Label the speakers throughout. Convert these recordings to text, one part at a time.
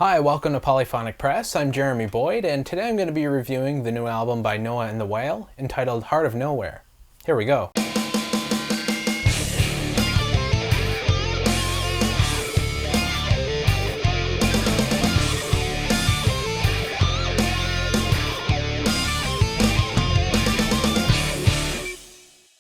Speaker 1: Hi, welcome to Polyphonic Press. I'm Jeremy Boyd, and today I'm going to be reviewing the new album by Noah and the Whale, entitled Heart of Nowhere. Here we go.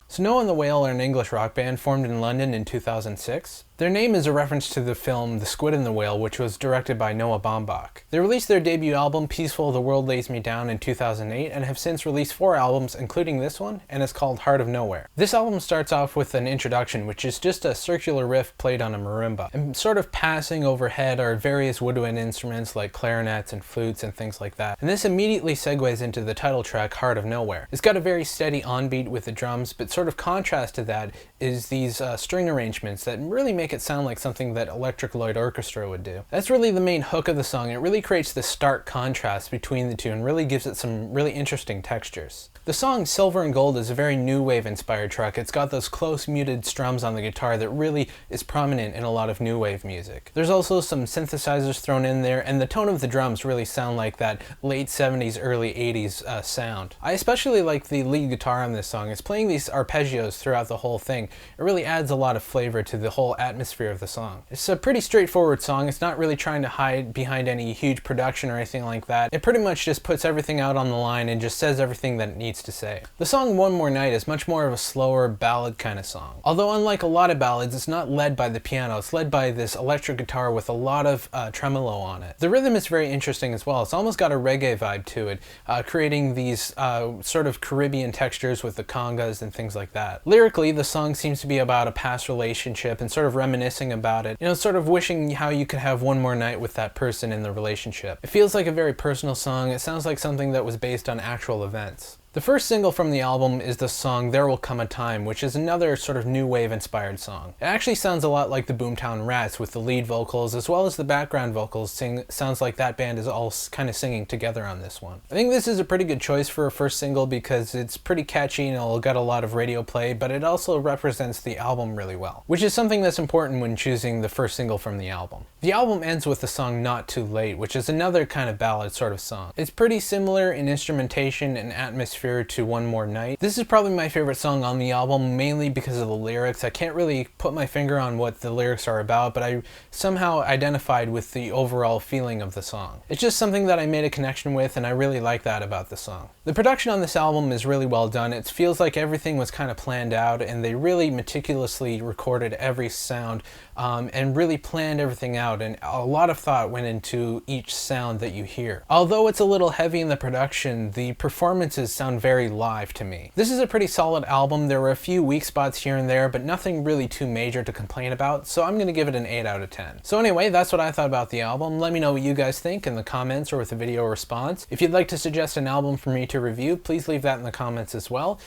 Speaker 1: So Noah and the Whale are an English rock band formed in London in 2006. Their name is a reference to the film The Squid and the Whale, which was directed by Noah Baumbach. They released their debut album, Peaceful The World Lays Me Down, in 2008, and have since released 4 albums, including this one, and it's called Heart of Nowhere. This album starts off with an introduction, which is just a circular riff played on a marimba. And sort of passing overhead are various woodwind instruments like clarinets and flutes and things like that. And this immediately segues into the title track, Heart of Nowhere. It's got a very steady on-beat with the drums, but sort of contrast to that is these string arrangements that really make it sound like something that Electric Light Orchestra would do. That's really the main hook of the song. It really creates this stark contrast between the two and really gives it some really interesting textures. The song Silver and Gold is a very new wave inspired track. It's got those close muted strums on the guitar that really is prominent in a lot of new wave music. There's also some synthesizers thrown in there, and the tone of the drums really sound like that late 70s, early 80s sound. I especially like the lead guitar on this song. It's playing these arpeggios throughout the whole thing. It really adds a lot of flavor to the whole atmosphere of the song. It's a pretty straightforward song. It's not really trying to hide behind any huge production or anything like that. It pretty much just puts everything out on the line and just says everything that it needs to say. The song One More Night is much more of a slower ballad kind of song. Although unlike a lot of ballads, it's not led by the piano. It's led by this electric guitar with a lot of tremolo on it. The rhythm is very interesting as well. It's almost got a reggae vibe to it, creating these sort of Caribbean textures with the congas and things like that. Lyrically, the song seems to be about a past relationship and sort of reminiscing about it, sort of wishing how you could have one more night with that person in the relationship. It feels like a very personal song. It sounds like something that was based on actual events. The first single from the album is the song There Will Come a Time, which is another sort of new wave inspired song. It actually sounds a lot like the Boomtown Rats with the lead vocals as well as the background vocals. Sounds like that band is all kind of singing together on this one. I think this is a pretty good choice for a first single because it's pretty catchy and it'll get a lot of radio play, but it also represents the album really well, which is something that's important when choosing the first single from the album. The album ends with the song Not Too Late, which is another kind of ballad sort of song. It's pretty similar in instrumentation and atmosphere to One More Night. This is probably my favorite song on the album, mainly because of the lyrics. I can't really put my finger on what the lyrics are about, but I somehow identified with the overall feeling of the song. It's just something that I made a connection with, and I really like that about the song. The production on this album is really well done. It feels like everything was kind of planned out, and they really meticulously recorded every sound and really planned everything out, and a lot of thought went into each sound that you hear. Although it's a little heavy in the production, the performances sound very live to me. This is a pretty solid album. There were a few weak spots here and there, but nothing really too major to complain about, so I'm going to give it an 8 out of 10. So anyway, that's what I thought about the album. Let me know what you guys think in the comments or with a video response. If you'd like to suggest an album for me to review, please leave that in the comments as well.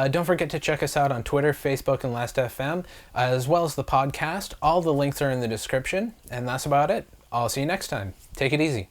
Speaker 1: Don't forget to check us out on Twitter, Facebook, and Last.fm, as well as the podcast. All the links are in the description, and that's about it. I'll see you next time. Take it easy.